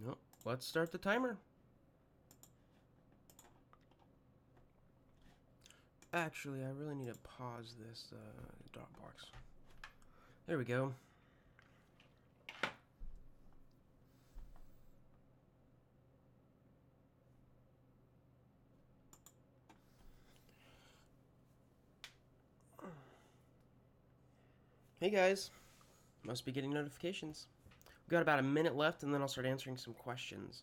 No, let's start the timer. Actually, I really need to pause this Dropbox. There we go. Hey guys, must be getting notifications. We've got about a minute left and then I'll start answering some questions.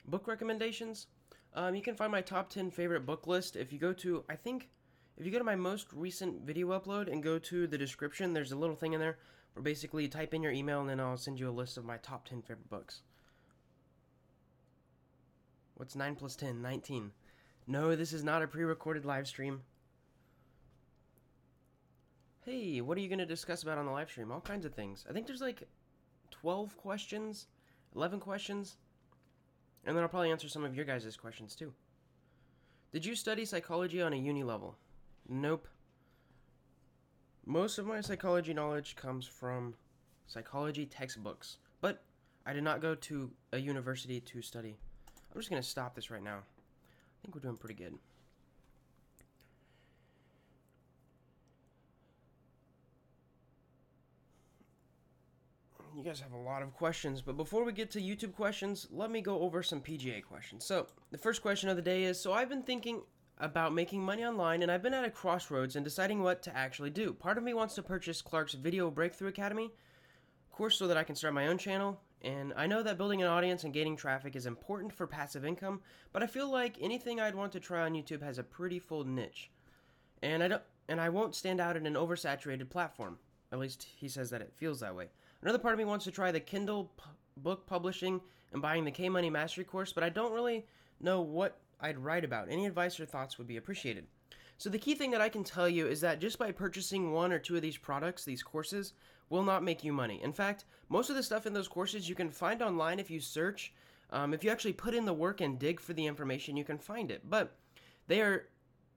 Book recommendations? You can find my top 10 favorite book list if you go to, if you go to my most recent video upload and go to the description, there's a little thing in there where basically you type in your email and then I'll send you a list of my top 10 favorite books. What's 9 plus 10? 19. No, this is not a pre-recorded live stream. Hey, what are you going to discuss about on the live stream? All kinds of things. I think there's like 12 questions, 11 questions. And then I'll probably answer some of your guys' questions too. Did you study psychology on a uni level? Nope. Most of my psychology knowledge comes from psychology textbooks, but I did not go to a university to study. I'm just going to stop this right now. I think we're doing pretty good. You guys have a lot of questions, but before we get to YouTube questions, let me go over some PGA questions. So, the first question of the day is, I've been thinking about making money online and I've been at a crossroads and deciding what to actually do. Part of me wants to purchase Clark's Video Breakthrough Academy course so that I can start my own channel, and I know that building an audience and gaining traffic is important for passive income, but I feel like anything I'd want to try on YouTube has a pretty full niche. And I won't stand out in an oversaturated platform. At least he says that it feels that way. Another part of me wants to try the Kindle book publishing and buying the K-Money Mastery course, but I don't really know what I'd write about. Any advice or thoughts would be appreciated. So the key thing that I can tell you is that just by purchasing one or two of these products, these courses, will not make you money. In fact, most of the stuff in those courses you can find online if you search. If you actually put in the work and dig for the information, you can find it. But they are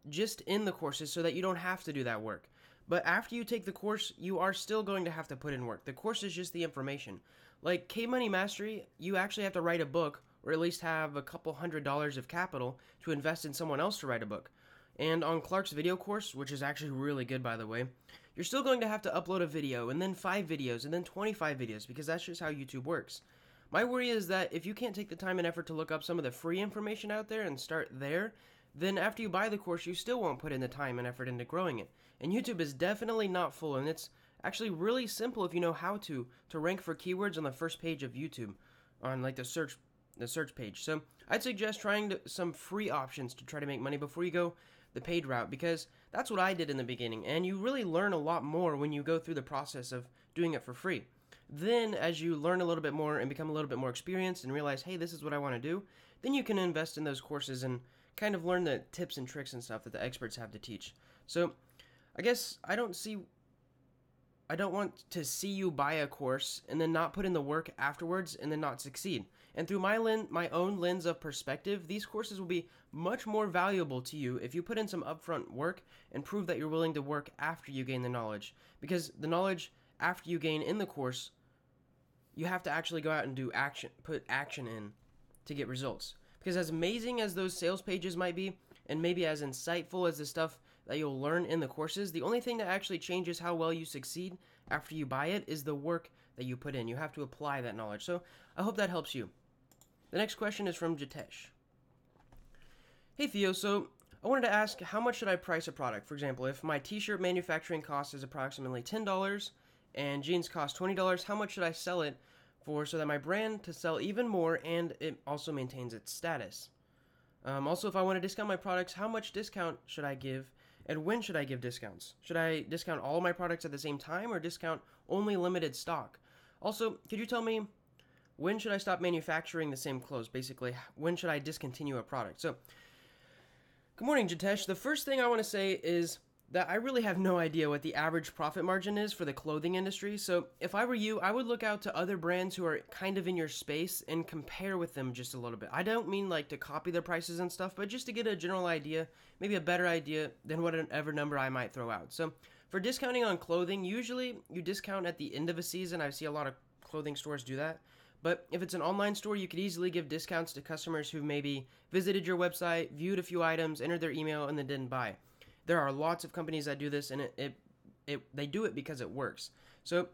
just in the courses so that you don't have to do that work. But after you take the course, you are still going to have to put in work. The course is just the information. Like K-Money Mastery, you actually have to write a book or at least have a couple $100 of capital to invest in someone else to write a book. And on Clark's video course, which is actually really good by the way, you're still going to have to upload a video and then 5 videos and then 25 videos because that's just how YouTube works. My worry is that if you can't take the time and effort to look up some of the free information out there and start there, then after you buy the course, you still won't put in the time and effort into growing it. And YouTube is definitely not full, and it's actually really simple if you know how to rank for keywords on the first page of YouTube, on like the search page. So I'd suggest trying some free options to try to make money before you go the paid route, because that's what I did in the beginning, and you really learn a lot more when you go through the process of doing it for free. Then, as you learn a little bit more and become a little bit more experienced and realize, hey, this is what I want to do, then you can invest in those courses and kind of learn the tips and tricks and stuff that the experts have to teach. So, I guess I don't want to see you buy a course and then not put in the work afterwards and then not succeed. And through my own lens of perspective, these courses will be much more valuable to you if you put in some upfront work and prove that you're willing to work after you gain the knowledge. Because the knowledge after you gain in the course, you have to actually go out and do action, put action in to get results. Because as amazing as those sales pages might be, and maybe as insightful as the stuff that you'll learn in the courses, the only thing that actually changes how well you succeed after you buy it is the work that you put in. You have to apply that knowledge. So I hope that helps you. The next question is from Jitesh. Hey Theo, so I wanted to ask, how much should I price a product? For example, if my t-shirt manufacturing cost is approximately $10 and jeans cost $20, how much should I sell it for so that my brand to sell even more and it also maintains its status? Also, if I want to discount my products, how much discount should I give and when should I give discounts? Should I discount all my products at the same time or discount only limited stock? Also, could you tell me, when should I stop manufacturing the same clothes? Basically, when should I discontinue a product? So, good morning, Jitesh. The first thing I want to say is that I really have no idea what the average profit margin is for the clothing industry. So if I were you, I would look out to other brands who are kind of in your space and compare with them just a little bit. I don't mean like to copy their prices and stuff, but just to get a general idea, maybe a better idea than whatever number I might throw out. So for discounting on clothing, usually you discount at the end of a season. I see a lot of clothing stores do that. But if it's an online store, you could easily give discounts to customers who maybe visited your website, viewed a few items, entered their email, and then didn't buy. There are lots of companies that do this, and they do it because it works. So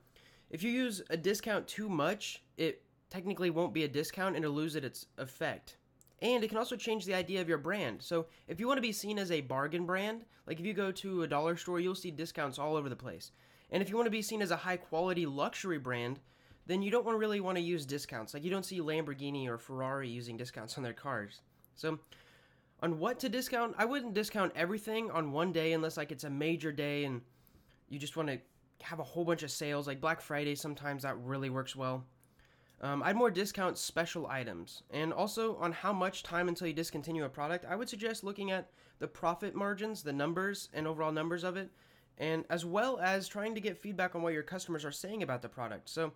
if you use a discount too much, it technically won't be a discount and it'll lose its effect. And it can also change the idea of your brand. So if you want to be seen as a bargain brand, like if you go to a dollar store, you'll see discounts all over the place. And if you want to be seen as a high quality luxury brand, then you don't really want to use discounts. Like you don't see Lamborghini or Ferrari using discounts on their cars. So on what to discount, I wouldn't discount everything on one day unless like it's a major day and you just want to have a whole bunch of sales. Like Black Friday, sometimes that really works well. I'd more discount special items. And also on how much time until you discontinue a product, I would suggest looking at the profit margins, the numbers and overall numbers of it, and as well as trying to get feedback on what your customers are saying about the product. So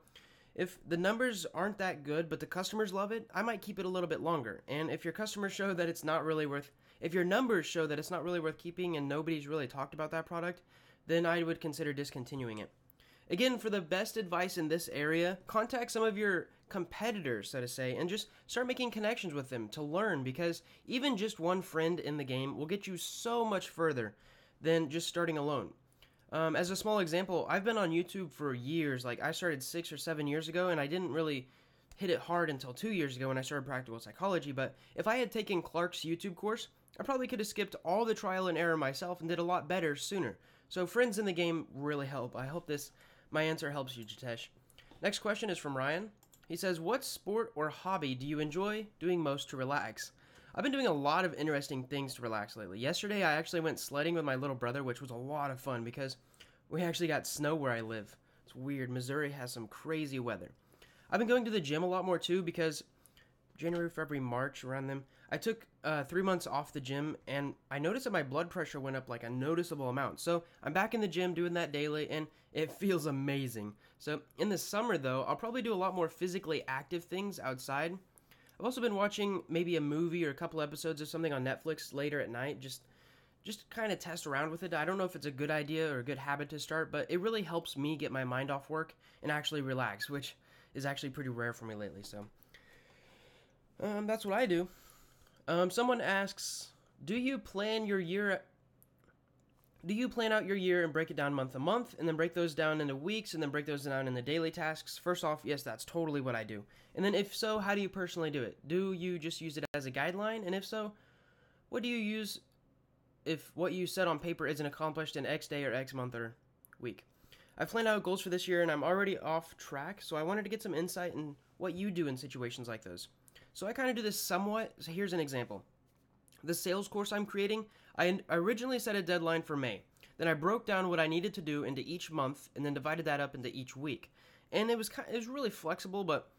if the numbers aren't that good, but the customers love it, I might keep it a little bit longer. And if your customers show that it's not really worth, if your numbers show that it's not really worth keeping and nobody's really talked about that product, then I would consider discontinuing it. Again, for the best advice in this area, contact some of your competitors, so to say, and just start making connections with them to learn, because even just one friend in the game will get you so much further than just starting alone. As a small example, I've been on YouTube for years. Like I started 6 or 7 years ago, and I didn't really hit it hard until 2 years ago when I started practical psychology. But if I had taken Clark's YouTube course, I probably could have skipped all the trial and error myself and did a lot better sooner. So friends in the game really help. I hope my answer helps you, Jitesh. Next question is from Ryan. He says, what sport or hobby do you enjoy doing most to relax? I've been doing a lot of interesting things to relax lately. Yesterday, I actually went sledding with my little brother, which was a lot of fun because we actually got snow where I live. It's weird. Missouri has some crazy weather. I've been going to the gym a lot more too because January, February, March, around them, I took 3 months off the gym, and I noticed that my blood pressure went up like a noticeable amount. So I'm back in the gym doing that daily, and it feels amazing. So in the summer, though, I'll probably do a lot more physically active things outside. I've also been watching maybe a movie or a couple episodes of something on Netflix later at night, just kind of test around with it. I don't know if it's a good idea or a good habit to start, but it really helps me get my mind off work and actually relax, which is actually pretty rare for me lately. So that's what I do. Someone asks, do you plan out your year and break it down month to month, and then break those down into weeks, and then break those down into daily tasks? First off, yes, that's totally what I do. And then if so, how do you personally do it? Do you just use it as a guideline? And if so, what do you use if what you said on paper isn't accomplished in X day or X month or week? I've planned out goals for this year, and I'm already off track, so I wanted to get some insight in what you do in situations like those. So I kind of do this somewhat. So here's an example. The sales course I'm creating, I originally set a deadline for May. Then I broke down what I needed to do into each month and then divided that up into each week. And it was really flexible, but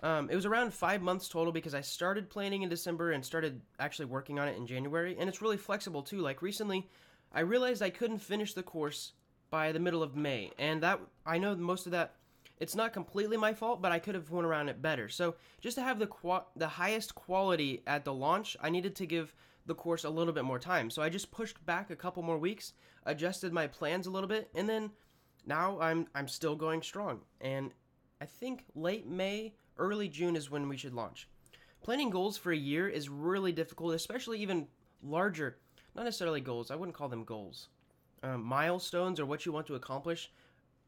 it was around 5 months total because I started planning in December and started actually working on it in January. And it's really flexible too. Like recently, I realized I couldn't finish the course by the middle of May. And that I know most of that, it's not completely my fault, but I could have went around it better. So just to have the highest quality at the launch, I needed to give the course a little bit more time. So I just pushed back a couple more weeks, adjusted my plans a little bit, and then now I'm still going strong. And I think late May, early June is when we should launch. Planning goals for a year is really difficult, especially even larger, not necessarily goals, I wouldn't call them goals. Milestones or what you want to accomplish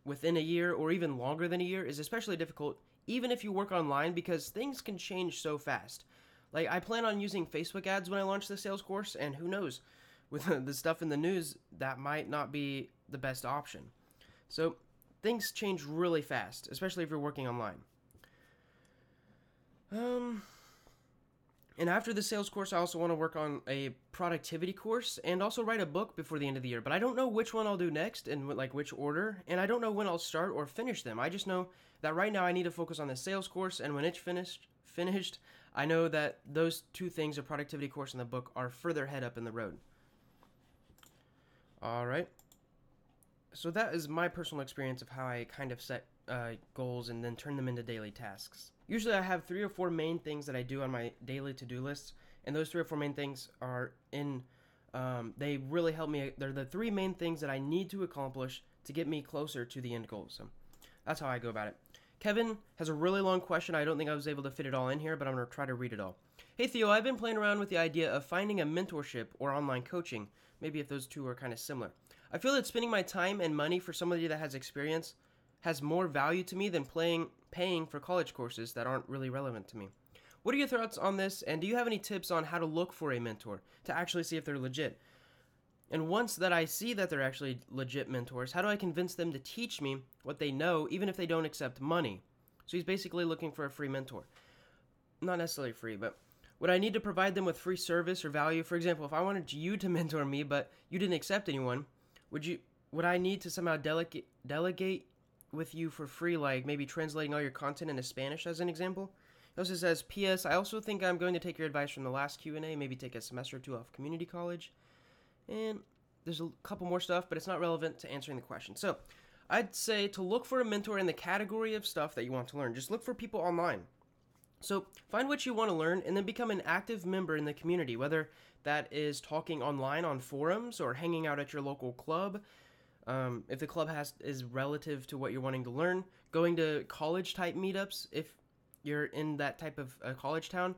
within a year or even longer than a year is especially difficult, even if you work online, because things can change so fast. Like, I plan on using Facebook ads when I launch the sales course, and who knows, with the stuff in the news, that might not be the best option. So, things change really fast, especially if you're working online. And after the sales course, I also want to work on a productivity course and also write a book before the end of the year. But I don't know which one I'll do next and like which order, and I don't know when I'll start or finish them. I just know that right now I need to focus on the sales course, and when it's finished, I know that those two things, a productivity course and the book, are further ahead up in the road. All right. So that is my personal experience of how I kind of set goals and then turn them into daily tasks. Usually I have 3 or 4 main things that I do on my daily to-do lists, and those 3 or 4 main things are they really help me. They're the 3 main things that I need to accomplish to get me closer to the end goal. So that's how I go about it. Kevin has a really long question. I don't think I was able to fit it all in here, but I'm going to try to read it all. Hey Theo, I've been playing around with the idea of finding a mentorship or online coaching, maybe if those two are kind of similar. I feel that spending my time and money for somebody that has experience has more value to me than paying for college courses that aren't really relevant to me. What are your thoughts on this, and do you have any tips on how to look for a mentor to actually see if they're legit? And once that I see that they're actually legit mentors, how do I convince them to teach me what they know, even if they don't accept money? So he's basically looking for a free mentor. Not necessarily free, but would I need to provide them with free service or value? For example, if I wanted you to mentor me, but you didn't accept anyone, would I need to somehow delegate with you for free, like maybe translating all your content into Spanish as an example? He also says, P.S. I also think I'm going to take your advice from the last Q&A, maybe take a semester or 2 off community college. And there's a couple more stuff, but it's not relevant to answering the question. So I'd say to look for a mentor in the category of stuff that you want to learn. Just look for people online. So find what you want to learn and then become an active member in the community, whether that is talking online on forums or hanging out at your local club. If the club is relative to what you're wanting to learn, going to college type meetups if you're in that type of college town,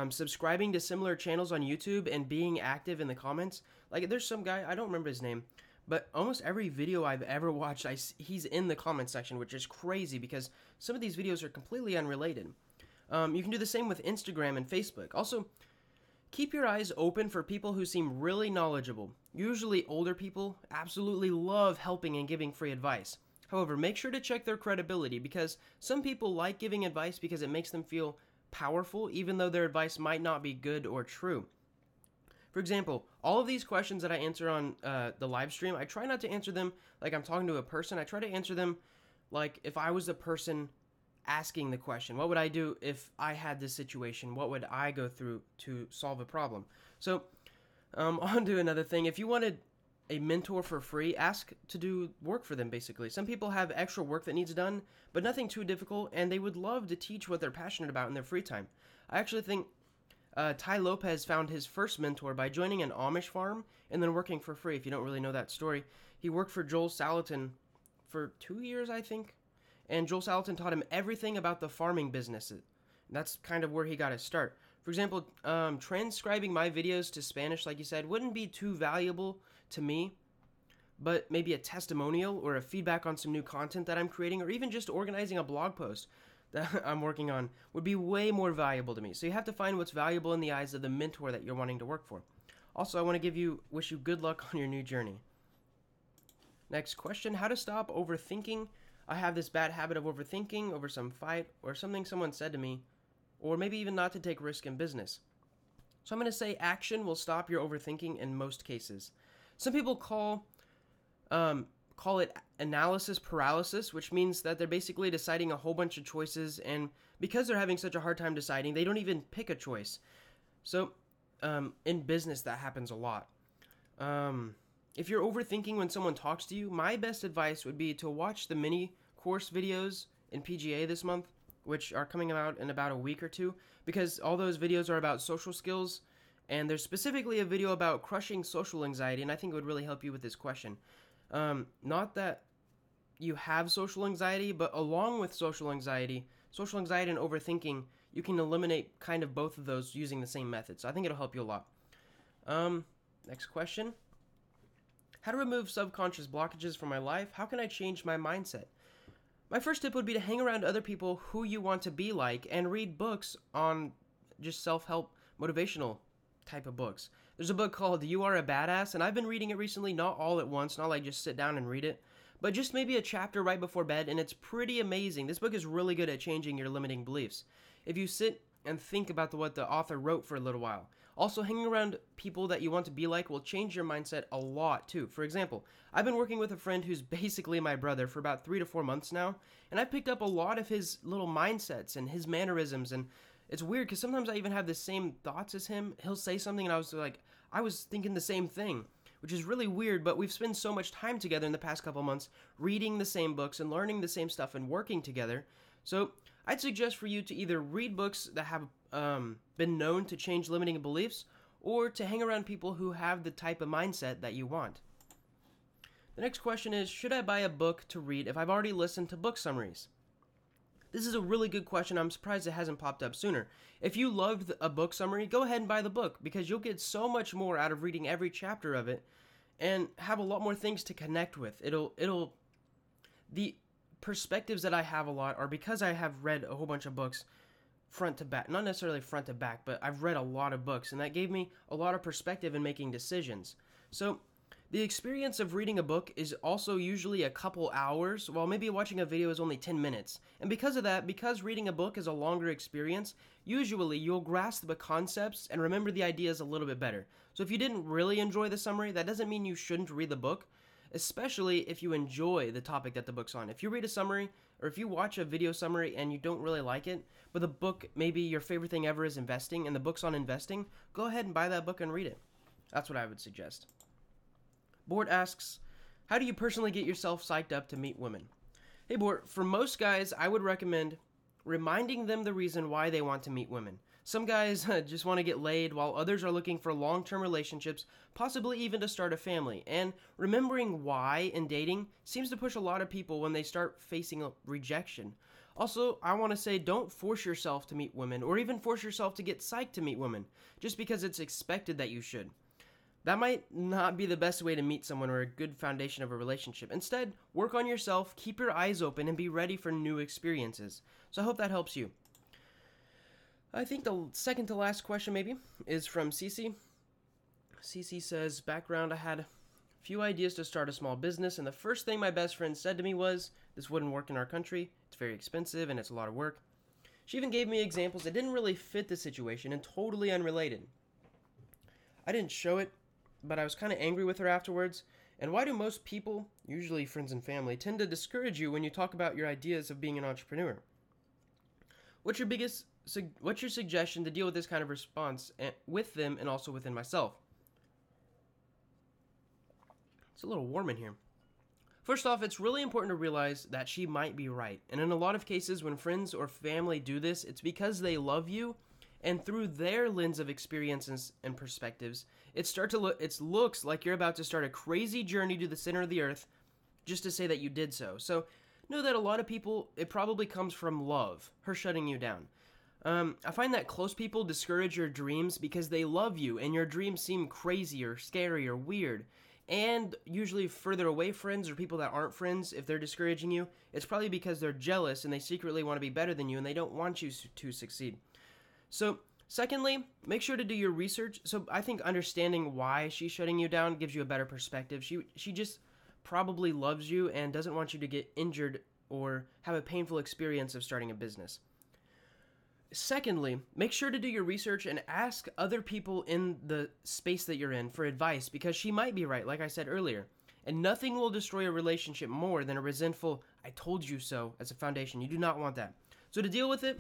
subscribing to similar channels on YouTube and being active in the comments. Like there's some guy, I don't remember his name, but almost every video I've ever watched, he's in the comment section, which is crazy because some of these videos are completely unrelated. You can do the same with Instagram and Facebook. Also, keep your eyes open for people who seem really knowledgeable. Usually older people absolutely love helping and giving free advice. However, make sure to check their credibility because some people like giving advice because it makes them feel powerful even though their advice might not be good or true. For example, all of these questions that I answer on the live stream, I try not to answer them like I'm talking to a person. I try to answer them like if I was the person asking the question. What would I do if I had this situation? What would I go through to solve a problem? So, on to another thing. If you wanted a mentor for free, ask to do work for them, basically. Some people have extra work that needs done, but nothing too difficult, and they would love to teach what they're passionate about in their free time. I actually think Ty Lopez found his first mentor by joining an Amish farm and then working for free. If you don't really know that story, he worked for Joel Salatin for 2 years, I think. And Joel Salatin taught him everything about the farming business. That's kind of where he got his start. For example, transcribing my videos to Spanish, like you said, wouldn't be too valuable to me, but maybe a testimonial or a feedback on some new content that I'm creating, or even just organizing a blog post that I'm working on would be way more valuable to me. So you have to find what's valuable in the eyes of the mentor that you're wanting to work for. Also, I want to wish you good luck on your new journey. Next question, how to stop overthinking. I have this bad habit of overthinking over some fight or something someone said to me, or maybe even not to take risk in business. So I'm going to say action will stop your overthinking in most cases. Some people call it analysis paralysis, which means that they're basically deciding a whole bunch of choices, and because they're having such a hard time deciding, they don't even pick a choice. So in business, that happens a lot. If you're overthinking when someone talks to you, my best advice would be to watch the mini course videos in PGA this month, which are coming out in about a week or 2, because all those videos are about social skills, and there's specifically a video about crushing social anxiety, and I think it would really help you with this question. Not that you have social anxiety, but along with social anxiety and overthinking, you can eliminate kind of both of those using the same method. So I think it'll help you a lot. Next question. How to remove subconscious blockages from my life? How can I change my mindset? My first tip would be to hang around other people who you want to be like and read books on just self-help, motivational type of books. There's a book called You Are a Badass, and I've been reading it recently, not all at once, not like just sit down and read it, but just maybe a chapter right before bed, and it's pretty amazing. This book is really good at changing your limiting beliefs. If you sit and think about what the author wrote for a little while. Also, hanging around people that you want to be like will change your mindset a lot, too. For example, I've been working with a friend who's basically my brother for about 3 to 4 months now, and I picked up a lot of his little mindsets and his mannerisms, and it's weird because sometimes I even have the same thoughts as him. He'll say something, and I was thinking the same thing, which is really weird, but we've spent so much time together in the past couple months reading the same books and learning the same stuff and working together. So I'd suggest for you to either read books that have been known to change limiting beliefs, or to hang around people who have the type of mindset that you want. The next question is, should I buy a book to read if I've already listened to book summaries? This is a really good question. I'm surprised it hasn't popped up sooner. If you loved a book summary, go ahead and buy the book, because you'll get so much more out of reading every chapter of it and have a lot more things to connect with. The perspectives that I have a lot are because I have read a whole bunch of books front to back. Not necessarily front to back, but I've read a lot of books, and that gave me a lot of perspective in making decisions. So the experience of reading a book is also usually a couple hours, while maybe watching a video is only 10 minutes. And because of that, because reading a book is a longer experience, usually you'll grasp the concepts and remember the ideas a little bit better. So if you didn't really enjoy the summary, that doesn't mean you shouldn't read the book, especially if you enjoy the topic that the book's on. If you read a summary, or if you watch a video summary and you don't really like it, but the book, maybe your favorite thing ever is investing, and the book's on investing, go ahead and buy that book and read it. That's what I would suggest. Bort asks, how do you personally get yourself psyched up to meet women? Hey Bort, for most guys, I would recommend reminding them the reason why they want to meet women. Some guys just want to get laid, while others are looking for long-term relationships, possibly even to start a family. And remembering why in dating seems to push a lot of people when they start facing rejection. Also, I want to say, don't force yourself to meet women, or even force yourself to get psyched to meet women, just because it's expected that you should. That might not be the best way to meet someone or a good foundation of a relationship. Instead, work on yourself, keep your eyes open, and be ready for new experiences. So I hope that helps you. I think the second to last question maybe is from Cece. Cece says, background, I had a few ideas to start a small business, and the first thing my best friend said to me was, this wouldn't work in our country, it's very expensive and it's a lot of work. She even gave me examples that didn't really fit the situation and totally unrelated. I didn't show it, but I was kind of angry with her afterwards. And why do most people, usually friends and family, tend to discourage you when you talk about your ideas of being an entrepreneur? What's your suggestion to deal with this kind of response with them and also within myself? It's a little warm in here. First off, it's really important to realize that she might be right. And in a lot of cases, when friends or family do this, it's because they love you, and through their lens of experiences and perspectives, it looks like you're about to start a crazy journey to the center of the earth just to say that you did so. So know that a lot of people, it probably comes from love, her shutting you down. I find that close people discourage your dreams because they love you and your dreams seem crazy or scary or weird. And usually further away friends or people that aren't friends, if they're discouraging you, it's probably because they're jealous and they secretly want to be better than you and they don't want you to succeed. So, secondly, make sure to do your research. So I think understanding why she's shutting you down gives you a better perspective. She just probably loves you and doesn't want you to get injured or have a painful experience of starting a business. Secondly, make sure to do your research and ask other people in the space that you're in for advice, because she might be right, like I said earlier. And nothing will destroy a relationship more than a resentful, I told you so, as a foundation. You do not want that. So to deal with it,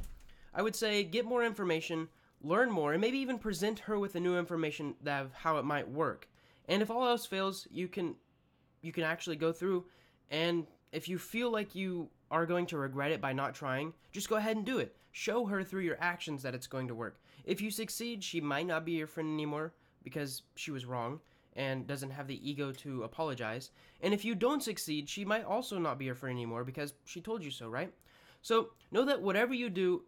I would say get more information, learn more, and maybe even present her with the new information of how it might work. And if all else fails, you can actually go through, and if you feel like you are going to regret it by not trying, just go ahead and do it. Show her through your actions that it's going to work. If you succeed, she might not be your friend anymore because she was wrong and doesn't have the ego to apologize. And if you don't succeed, she might also not be your friend anymore because she told you so, right? So know that whatever you do,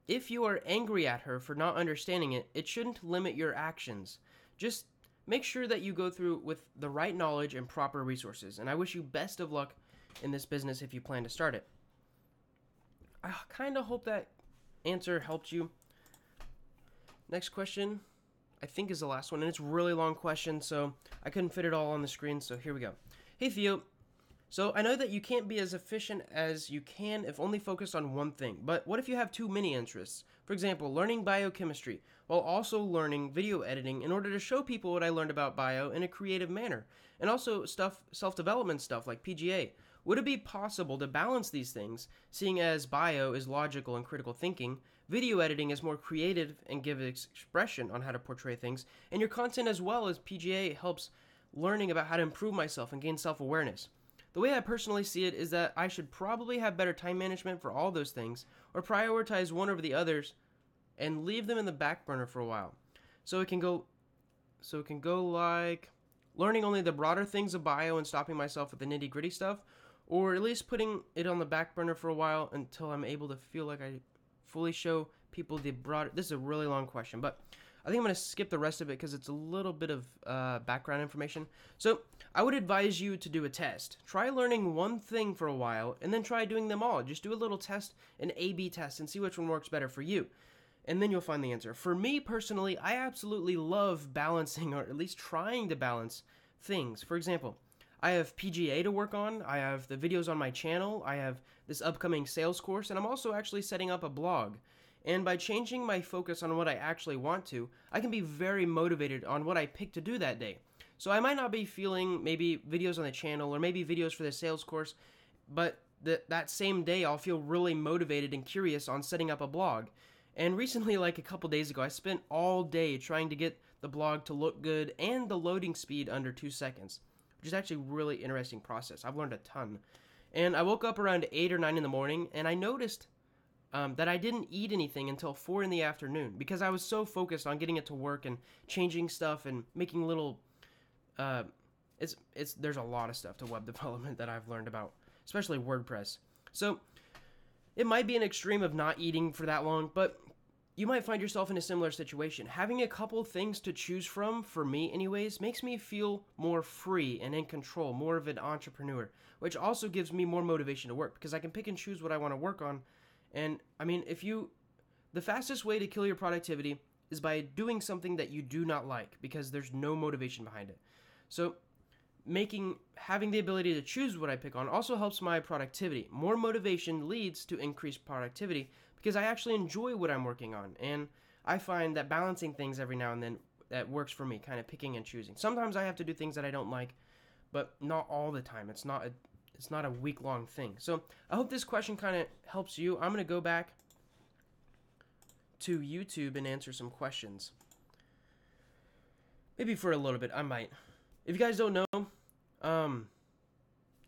if you are angry at her for not understanding it, it shouldn't limit your actions. Just make sure that you go through with the right knowledge and proper resources. And I wish you best of luck in this business if you plan to start it. I kind of hope that answer helped you. Next question, I think, is the last one, and it's a really long question, so I couldn't fit it all on the screen, so here we go. Hey Theo, so I know that you can't be as efficient as you can if only focused on one thing, but what if you have too many interests? For example, learning biochemistry, while also learning video editing in order to show people what I learned about bio in a creative manner, and also self-development stuff like PGA. Would it be possible to balance these things, seeing as bio is logical and critical thinking, Video editing is more creative and gives expression on how to portray things, and your content as well as PGA helps learning about how to improve myself and gain self-awareness. The way I personally see it is that I should probably have better time management for all those things, or prioritize one over the others and leave them in the back burner for a while. So it can go like learning only the broader things of bio and stopping myself with the nitty-gritty stuff, or at least putting it on the back burner for a while until I'm able to feel like I fully show people the broader. This is a really long question, but I think I'm going to skip the rest of it because it's a little bit of background information. So I would advise you to do a test. Try learning one thing for a while and then try doing them all. Just do a little test, an A/B test, and see which one works better for you. And then you'll find the answer. For me personally, I absolutely love balancing, or at least trying to balance things. For example, I have PGA to work on, I have the videos on my channel, I have this upcoming sales course, and I'm also actually setting up a blog. And by changing my focus on what I actually want to, I can be very motivated on what I pick to do that day. So I might not be feeling maybe videos on the channel or maybe videos for the sales course, but that same day I'll feel really motivated and curious on setting up a blog. And recently, like a couple days ago, I spent all day trying to get the blog to look good and the loading speed under 2 seconds, which is actually a really interesting process. I've learned a ton. And I woke up around 8 or 9 in the morning, and I noticed that I didn't eat anything until 4 in the afternoon because I was so focused on getting it to work and changing stuff and making little... there's a lot of stuff to web development that I've learned about, especially WordPress. So it might be an extreme of not eating for that long, but you might find yourself in a similar situation. Having a couple things to choose from, for me anyways, makes me feel more free and in control, more of an entrepreneur, which also gives me more motivation to work because I can pick and choose what I want to work on. And I mean, the fastest way to kill your productivity is by doing something that you do not like because there's no motivation behind it. So having the ability to choose what I pick on also helps my productivity. More motivation leads to increased productivity because I actually enjoy what I'm working on, and I find that balancing things every now and then, that works for me, kind of picking and choosing. Sometimes I have to do things that I don't like, but not all the time. It's not a week-long thing. So I hope this question kind of helps you. I'm going to go back to YouTube and answer some questions. Maybe for a little bit, I might. If you guys don't know,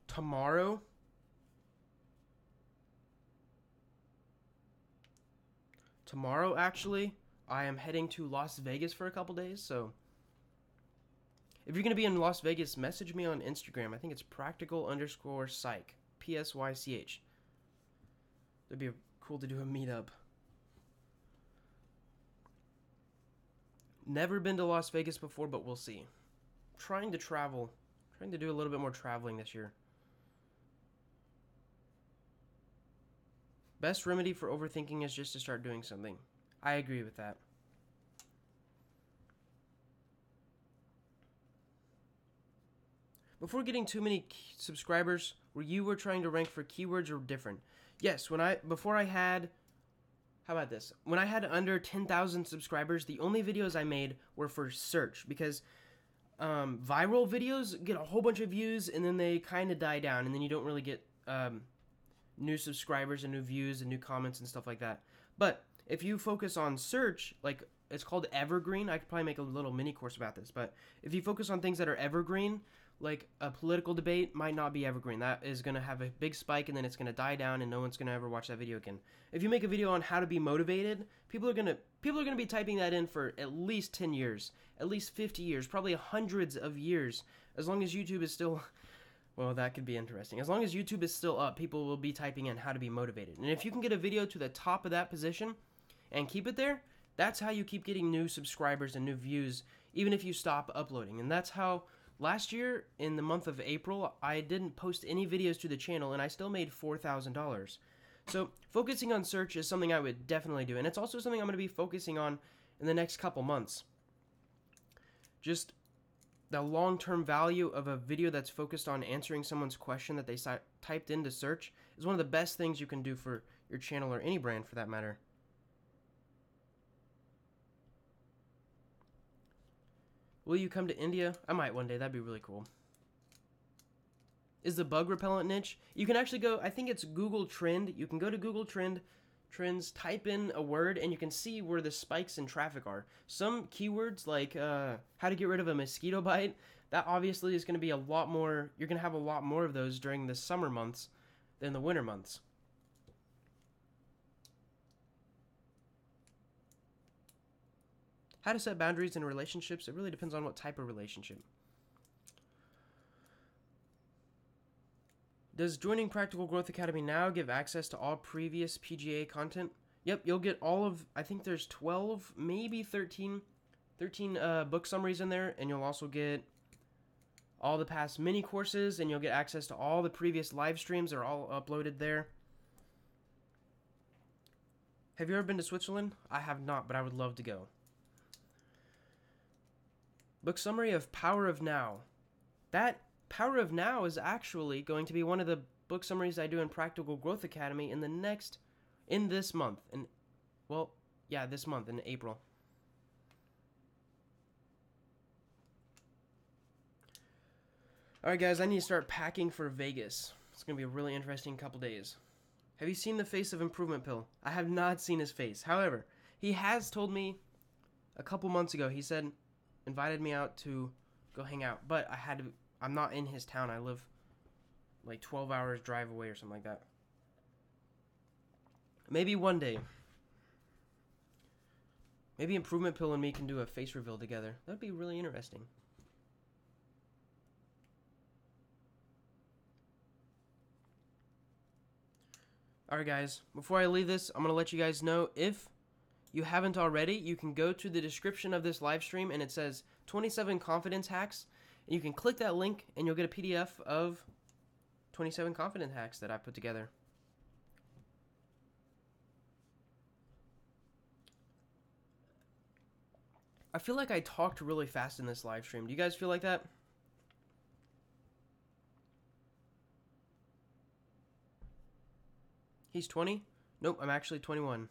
tomorrow actually, I am heading to Las Vegas for a couple days, so if you're going to be in Las Vegas, message me on Instagram. I think it's practical_psych, PSYCH. It'd be cool to do a meetup. Never been to Las Vegas before, but we'll see. Trying to do a little bit more traveling this year. Best remedy for overthinking is just to start doing something. I agree with that. Before getting too many subscribers, were you trying to rank for keywords or different? Yes, when I had under 10,000 subscribers, the only videos I made were for search because viral videos get a whole bunch of views and then they kind of die down and then you don't really get new subscribers and new views and new comments and stuff like that. But if you focus on search, like it's called evergreen, I could probably make a little mini course about this, but if you focus on things that are evergreen, like a political debate might not be evergreen. That is going to have a big spike and then it's going to die down and no one's going to ever watch that video again. If you make a video on how to be motivated, people are going to be typing that in for at least 10 years, at least 50 years, probably hundreds of years. As long as YouTube is still, well, that could be interesting. As long as YouTube is still up, people will be typing in how to be motivated. And if you can get a video to the top of that position and keep it there, that's how you keep getting new subscribers and new views, even if you stop uploading. And that's how last year, in the month of April, I didn't post any videos to the channel, and I still made $4,000. So focusing on search is something I would definitely do, and it's also something I'm going to be focusing on in the next couple months. Just the long-term value of a video that's focused on answering someone's question that they typed into search is one of the best things you can do for your channel or any brand for that matter. Will you come to India? I might one day. That'd be really cool. Is the bug repellent niche? You can actually go, I think it's Google Trend. You can go to Google Trend, trends, type in a word and you can see where the spikes in traffic are. Some keywords like how to get rid of a mosquito bite, that obviously is going to be a lot more, you're going to have a lot more of those during the summer months than the winter months. How to set boundaries in relationships, it really depends on what type of relationship. Does joining Practical Growth Academy now give access to all previous PGA content? Yep, you'll get all of, I think there's 12, maybe 13 book summaries in there, and you'll also get all the past mini courses, and you'll get access to all the previous live streams. They're all uploaded there. Have you ever been to Switzerland? I have not, but I would love to go. Book summary of Power of Now. That Power of Now is actually going to be one of the book summaries I do in Practical Growth Academy in this month. This month in April. Alright guys, I need to start packing for Vegas. It's going to be a really interesting couple days. Have you seen the face of Improvement Pill? I have not seen his face. However, he has told me a couple months ago, he said, invited me out to go hang out, but I'm not in his town. I live like 12 hours drive away or something like that. Maybe one day. Maybe Improvement Pill and me can do a face reveal together. That'd be really interesting. Alright guys, before I leave this, I'm going to let you guys know, if you haven't already, you can go to the description of this live stream and it says 27 confidence hacks. And you can click that link and you'll get a PDF of 27 confidence hacks that I put together. I feel like I talked really fast in this live stream. Do you guys feel like that? He's 20? Nope, I'm actually 21.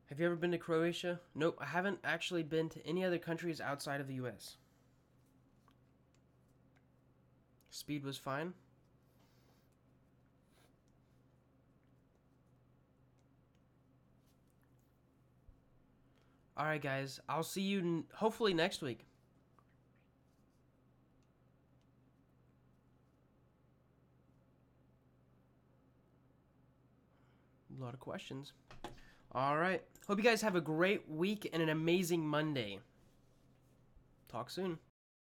Have you ever been to Croatia? Nope, I haven't actually been to any other countries outside of the US. Speed was fine. Alright guys, I'll see you hopefully next week. A lot of questions. Alright, hope you guys have a great week and an amazing Monday. Talk soon.